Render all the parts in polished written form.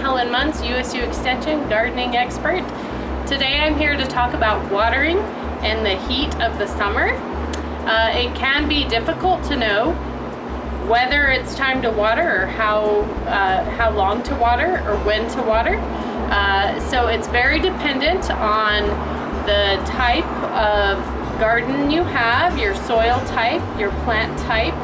Helen Munz, USU Extension gardening expert. Today I'm here to talk about watering in the heat of the summer. It can be difficult to know whether it's time to water or how long to water or when to water. So it's very dependent on the type of garden you have, your soil type, your plant type,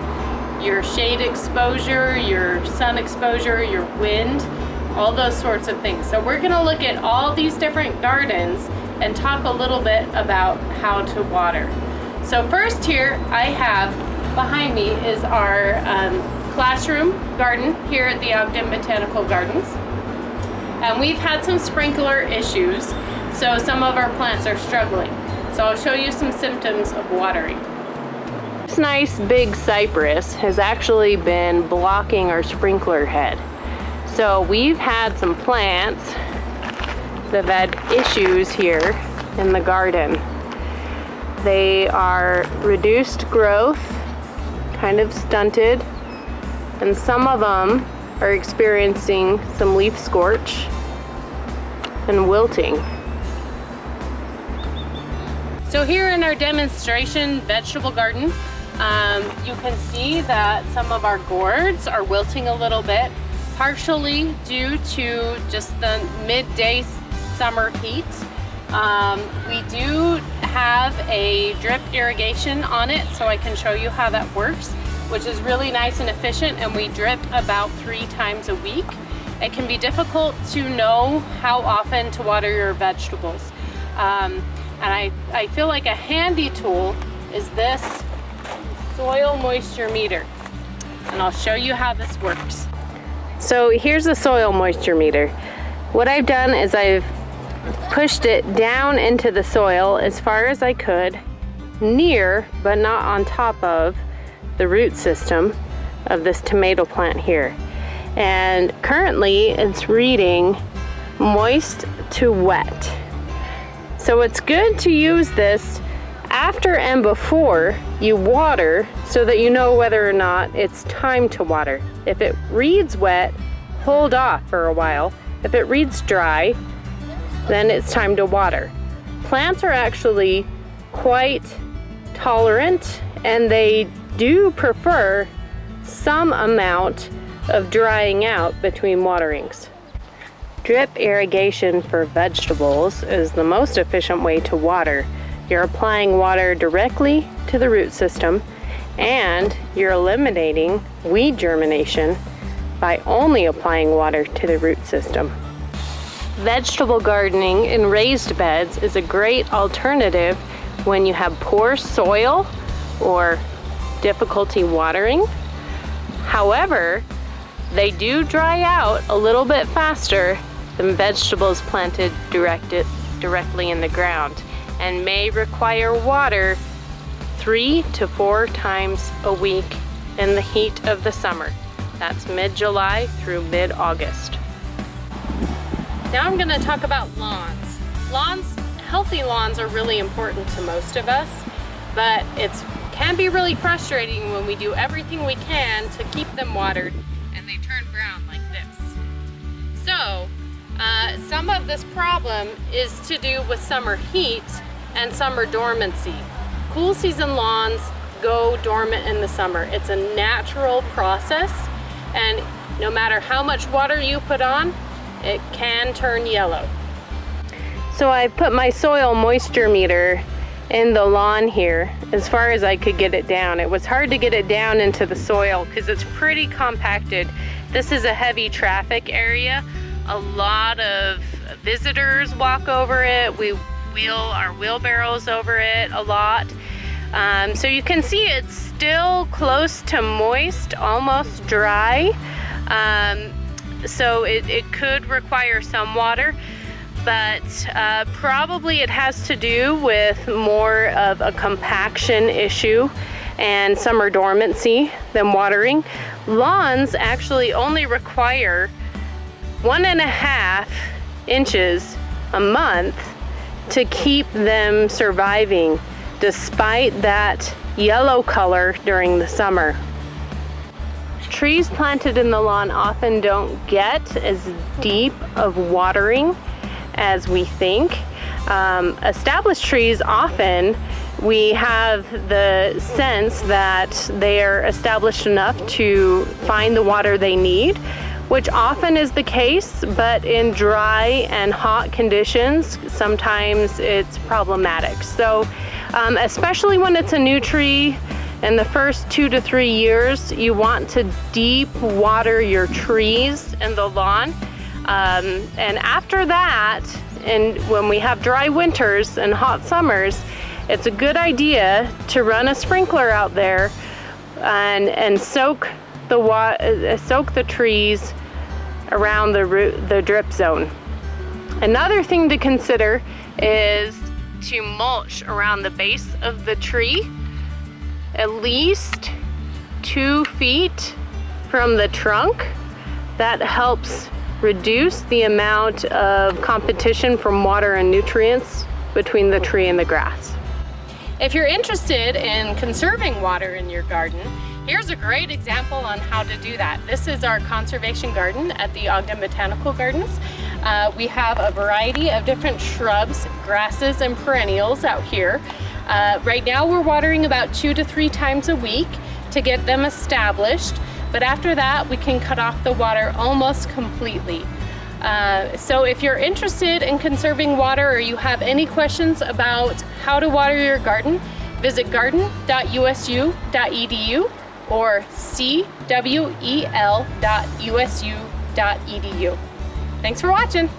your shade exposure, your sun exposure, your wind, all those sorts of things. So we're going to look at all these different gardens and talk a little bit about how to water. So first here I have behind me is our classroom garden here at the Ogden Botanical Gardens. And we've had some sprinkler issues, so some of our plants are struggling. So I'll show you some symptoms of watering. This nice big cypress has actually been blocking our sprinkler head. So we've had some plants that have had issues here in the garden. They are reduced growth, kind of stunted, and some of them are experiencing some leaf scorch and wilting. So here in our demonstration vegetable garden, you can see that some of our gourds are wilting a little bit, partially due to just the midday summer heat. We do have a drip irrigation on it, so I can show you how that works, which is really nice and efficient, and we drip about 3 times a week. It can be difficult to know how often to water your vegetables. And I feel like a handy tool is this soil moisture meter. And I'll show you how this works. So here's a soil moisture meter. What I've done is I've pushed it down into the soil as far as I could, near but not on top of the root system of this tomato plant here. And currently it's reading moist to wet. So it's good to use this after and before you water so that you know whether or not it's time to water. If it reads wet, hold off for a while. If it reads dry, then it's time to water. Plants are actually quite tolerant, and they do prefer some amount of drying out between waterings. Drip irrigation for vegetables is the most efficient way to water. You're applying water directly to the root system, and you're eliminating weed germination by only applying water to the root system. Vegetable gardening in raised beds is a great alternative when you have poor soil or difficulty watering. However, they do dry out a little bit faster than vegetables planted directly in the ground, and may require water 3 to 4 times a week in the heat of the summer. That's mid-July through mid-August. Now I'm going to talk about lawns. Healthy lawns are really important to most of us, but it can be really frustrating when we do everything we can to keep them watered and they turn brown like this. So some of this problem is to do with summer heat and summer dormancy. Cool season lawns go dormant in the summer. It's a natural process, and no matter how much water you put on, it can turn yellow. So I put my soil moisture meter in the lawn here as far as I could get it down. It was hard to get it down into the soil because it's pretty compacted. This is a heavy traffic area. A lot of visitors walk over it. We wheel our wheelbarrows over it a lot. So you can see it's still close to moist, almost dry. So it could require some water, but probably it has to do with more of a compaction issue and summer dormancy than watering. Lawns actually only require 1.5 inches a month to keep them surviving despite that yellow color during the summer. trees planted in the lawn often don't get as deep of watering as we think. Established trees often, we have the sense that they are established enough to find the water they need, which often is the case, but in dry and hot conditions, sometimes it's problematic. So, especially when it's a new tree, in the first 2 to 3 years, you want to deep water your trees in the lawn. And after that, and when we have dry winters and hot summers, it's a good idea to run a sprinkler out there and soak the trees around the drip zone. Another thing to consider is to mulch around the base of the tree, at least 2 feet from the trunk. That helps reduce the amount of competition from water and nutrients between the tree and the grass. If you're interested in conserving water in your garden, here's a great example on how to do that. This is our conservation garden at the Ogden Botanical Gardens. We have a variety of different shrubs, grasses, and perennials out here. Right now we're watering about 2 to 3 times a week to get them established, but after that we can cut off the water almost completely. So if you're interested in conserving water or you have any questions about how to water your garden, visit garden.usu.edu or cwel.usu.edu. Thanks for watching.